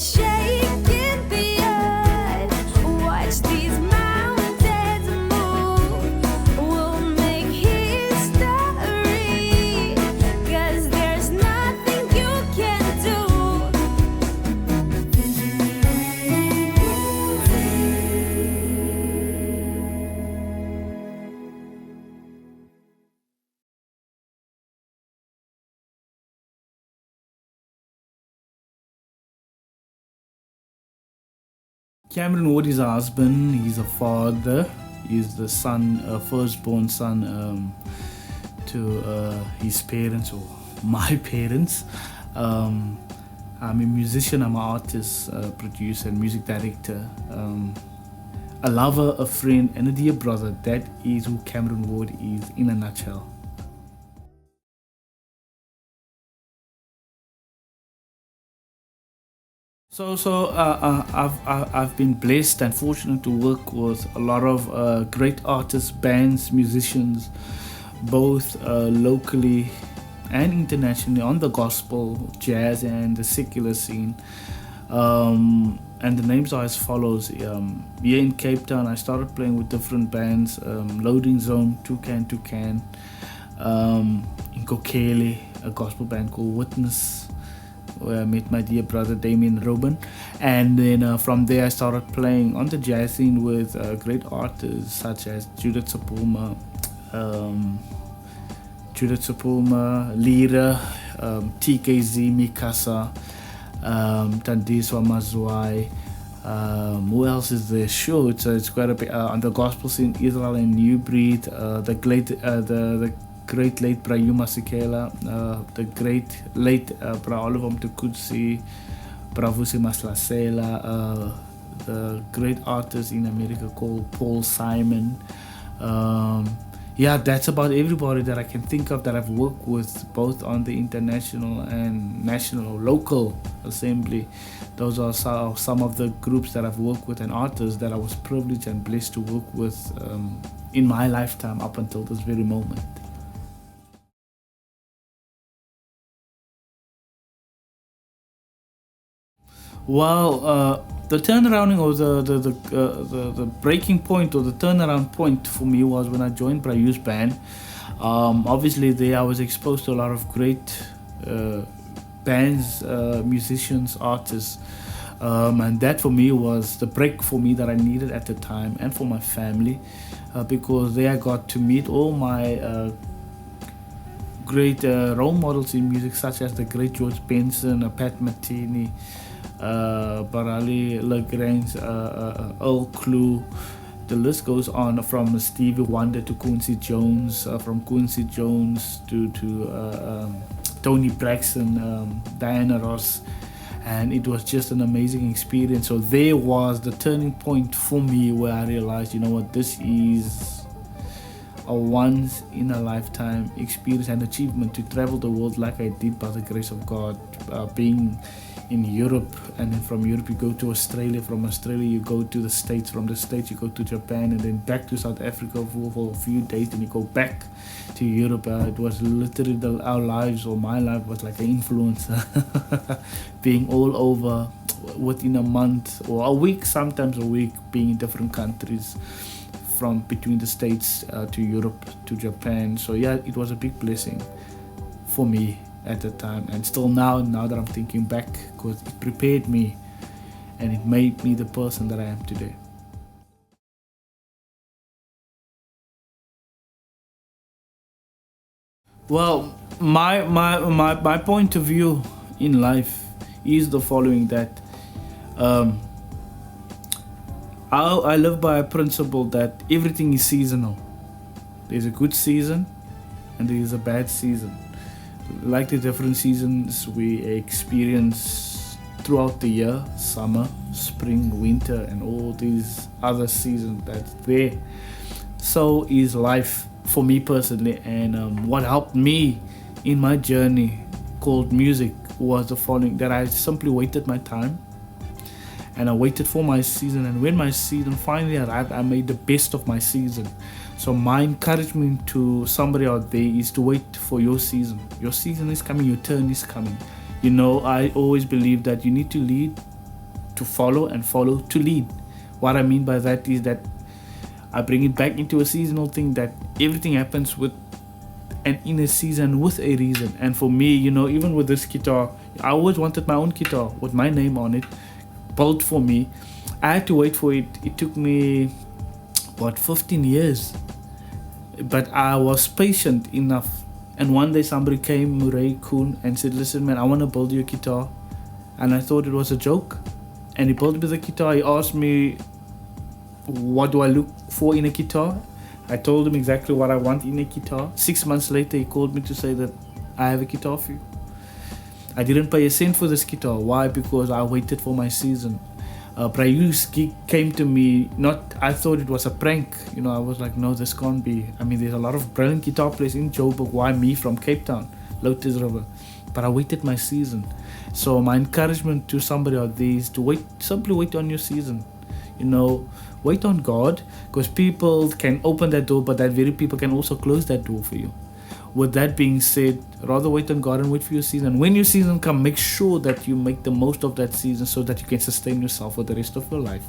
shaking the earth. Watch these mountains move. We'll make history, 'cause there's nothing you can do. Cameron Ward is a husband, he's a father, he's the son, firstborn son to his parents or my parents. I'm a musician, I'm an artist, producer, and music director. A lover, a friend, and a dear brother. That is who Cameron Ward is in a nutshell. I've been blessed and fortunate to work with a lot of great artists, bands, musicians, both locally and internationally on the gospel, jazz, and the secular scene. And the names are as follows. Here in Cape Town, I started playing with different bands, Loading Zone, Toucan, in Kokele, a gospel band called Witness, where I met my dear brother Damian Roman. And then from there I started playing on the jazz scene with great artists such as Judith Sepulma, Lira, TKZ, Mikasa, Tandiswa Mazwai. Who else is there? Sure, it's quite a bit on the gospel scene. Israel and New Breed, the great late Bra Yuma Sikela, the great late Bra Oliver Mtukudzi, Bra Vusi Maslasela, the great artist in America called Paul Simon. Yeah, that's about everybody that I can think of that I've worked with, both on the international and national or local assembly. Those are some of the groups that I've worked with and artists that I was privileged and blessed to work with in my lifetime up until this very moment. Well, the turnarounding or the breaking point or the turnaround point for me was when I joined Brayu's band. Obviously, there I was exposed to a lot of great bands, musicians, artists, and that for me was the break for me that I needed at the time and for my family, because there I got to meet all my great role models in music, such as the great George Benson, Pat Metheny, Barali Lagrange, Earl Clue. The list goes on, from Stevie Wonder to Quincy Jones, from Quincy Jones to Tony Braxton, Diana Ross, and it was just an amazing experience. So there was the turning point for me where I realized, you know what, this is a once in a lifetime experience and achievement to travel the world like I did by the grace of God, being in Europe, and then from Europe you go to Australia, from Australia you go to the States, from the States you go to Japan, and then back to South Africa for a few days, then you go back to Europe. It was literally our lives, or my life was like an influencer, being all over within a month or a week, sometimes a week, being in different countries, from between the States to Europe to Japan. So yeah, it was a big blessing for me at the time, and still now that I'm thinking back, because it prepared me and it made me the person that I am today. Well, my point of view in life is the following, that I live by a principle that everything is seasonal. There's a good season and there is a bad season. Like the different seasons we experience throughout the year, summer, spring, winter, and all these other seasons that's there, so is life for me personally. And what helped me in my journey called music was the following, that I simply waited my time and I waited for my season, and when my season finally arrived, I made the best of my season. So my encouragement to somebody out there is to wait for your season. Your season is coming, your turn is coming. You know, I always believe that you need to lead to follow and follow to lead. What I mean by that is that I bring it back into a seasonal thing, that everything happens with and in a season with a reason. And for me, even with this guitar, I always wanted my own guitar with my name on it, built for me. I had to wait for it. It took me 15 years, but I was patient enough. And one day somebody came, Murray Kuhn, and said, listen man, I want to build you a guitar. And I thought it was a joke. And he built me the guitar. He asked me, what do I look for in a guitar? I told him exactly what I want in a guitar. 6 months later, he called me to say that I have a guitar for you. I didn't pay a cent for this guitar. Why? Because I waited for my season. Prayus came to me, I thought it was a prank. I was like, no, this can't be. I mean, there's a lot of brilliant guitar players in Joburg. Why me from Cape Town, Lotus River? But I waited my season. So my encouragement to somebody out there is to simply wait on your season. Wait on God, because people can open that door, but that very people can also close that door for you. With that being said, rather wait on God and wait for your season. When your season comes, make sure that you make the most of that season so that you can sustain yourself for the rest of your life.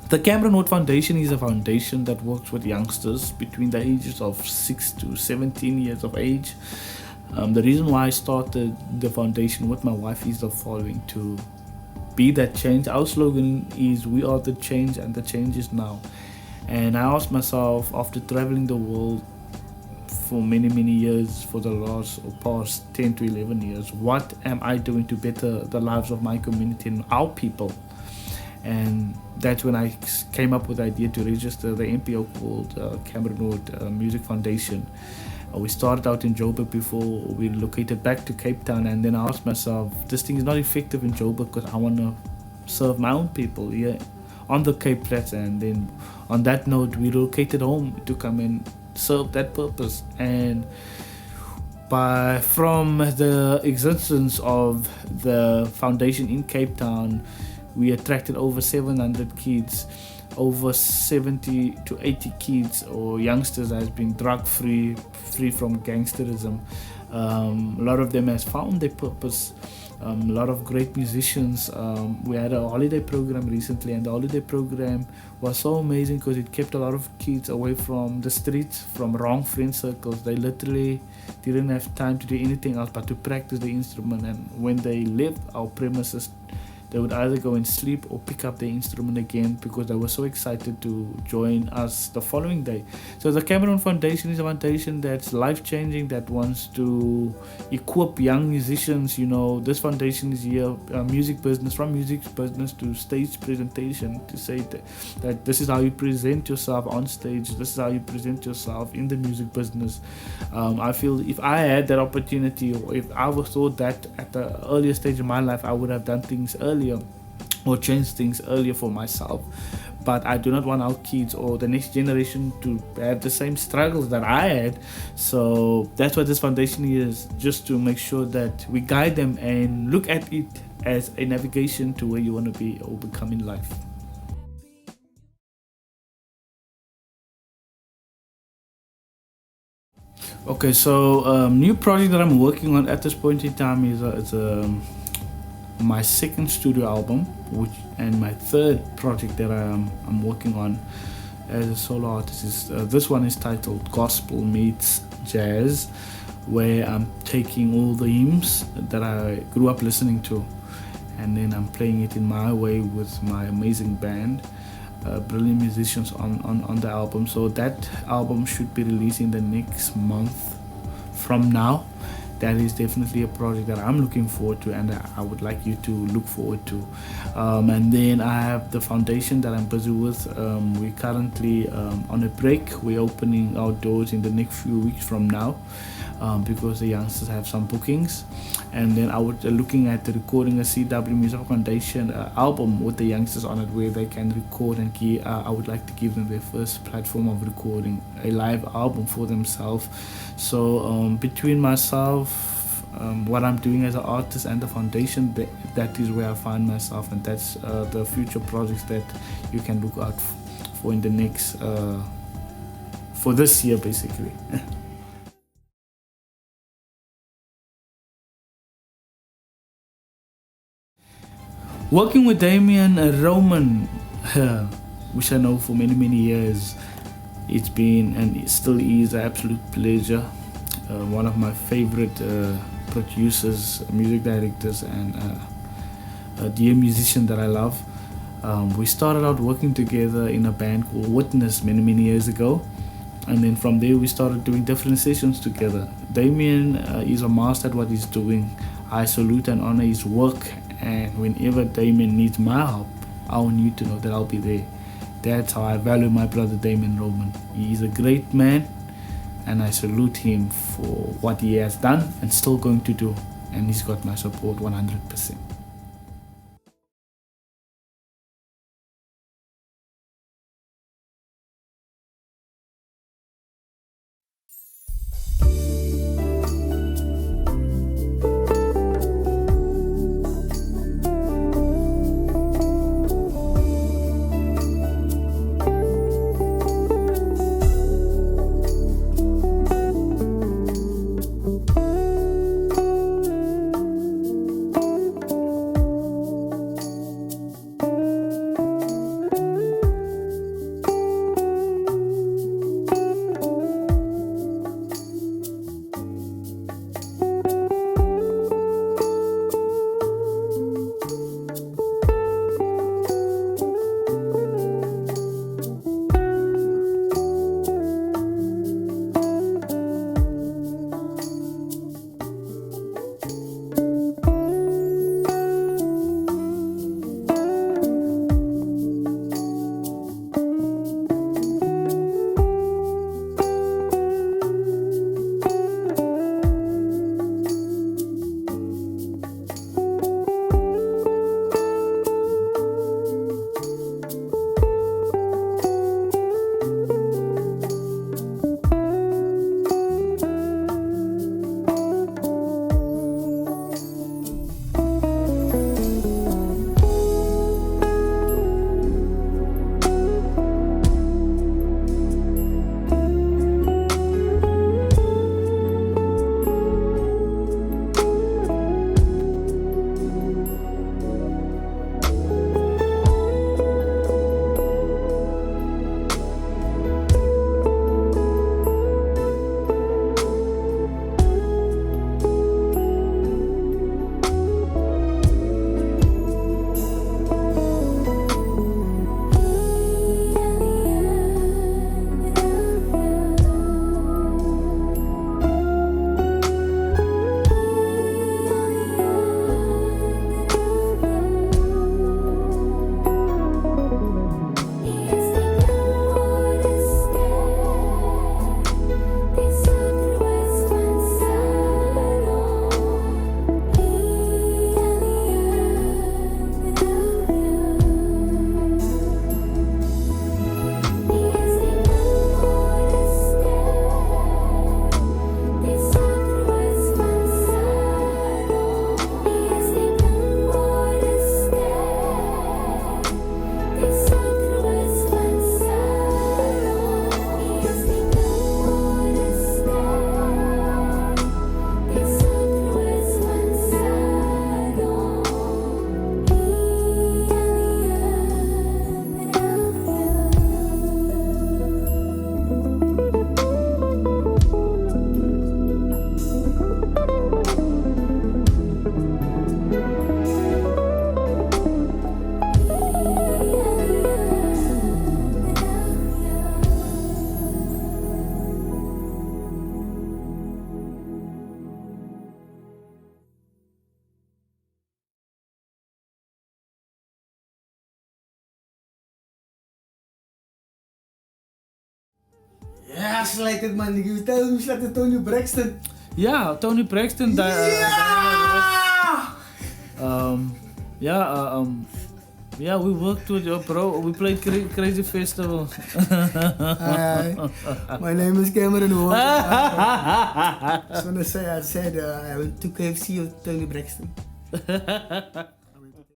The Cameron Wood Foundation is a foundation that works with youngsters between the ages of 6 to 17 years of age. The reason why I started the foundation with my wife is the following: to be that change. Our slogan is, we are the change and the change is now. And I asked myself, after traveling the world for many years, for the past 10 to 11 years, what am I doing to better the lives of my community and our people? And that's when I came up with the idea to register the NPO called Cameron Wood Music Foundation. We started out in Joburg before we relocated back to Cape Town, and then I asked myself, this thing is not effective in Joburg because I want to serve my own people here on the Cape Flats. And then on that note, we relocated home to come and serve that purpose. And from the existence of the foundation in Cape Town, we attracted over 700 kids. Over 70 to 80 kids or youngsters has been drug-free, free from gangsterism. A lot of them has found their purpose. A lot of great musicians. We had a holiday program recently, and the holiday program was so amazing because it kept a lot of kids away from the streets, from wrong friend circles. They literally didn't have time to do anything else but to practice the instrument. And when they left our premises, they would either go and sleep or pick up the instrument again because they were so excited to join us the following day. So the Cameron Foundation is a foundation that's life-changing, that wants to equip young musicians. This foundation is here, music business, from music business to stage presentation, to say that this is how you present yourself on stage, this is how you present yourself in the music business. I feel if I had that opportunity, or if I was told that at the earlier stage of my life, I would have done things earlier or change things earlier for myself. But I do not want our kids or the next generation to have the same struggles that I had. So that's what this foundation is, just to make sure that we guide them and look at it as a navigation to where you want to be or become in life. Okay, so new project that I'm working on at this point in time is my second studio album, and my third project that I'm working on as a solo artist is this one is titled Gospel Meets Jazz, where I'm taking all the hymns that I grew up listening to, and then I'm playing it in my way with my amazing band, brilliant musicians on the album. So that album should be released in the next month from now. That is definitely a project that I'm looking forward to, and I would like you to look forward to. And then I have the foundation that I'm busy with. We're currently on a break. We're opening our doors in the next few weeks from now because the youngsters have some bookings. And then I was looking at recording a CW Music Foundation album with the youngsters on it, where they can record and I would like to give them their first platform of recording a live album for themselves. So between myself, what I'm doing as an artist, and the foundation, that is where I find myself, and that's the future projects that you can look out for in the next for this year basically. Working with Damian Roman, which I know for many years, it's been and it still is an absolute pleasure. One of my favorite producers, music directors, and a dear musician that I love. We started out working together in a band called Witness many years ago, and then from there we started doing different sessions together. Damian is a master at what he's doing. I salute and honor his work, and whenever Damian needs my help, I want you to know that I'll be there. That's how I value my brother Damian Roman. He is a great man, and I salute him for what he has done and still going to do, and he's got my support 100%. Ja, slijt man. You tell me slaat Tony Braxton. Ja, Tony Braxton. Yeah, we worked with your bro. We played Crazy Festival. Hi, my name is Cameron Ward. I just want to say I said I went to KFC with Tony Braxton.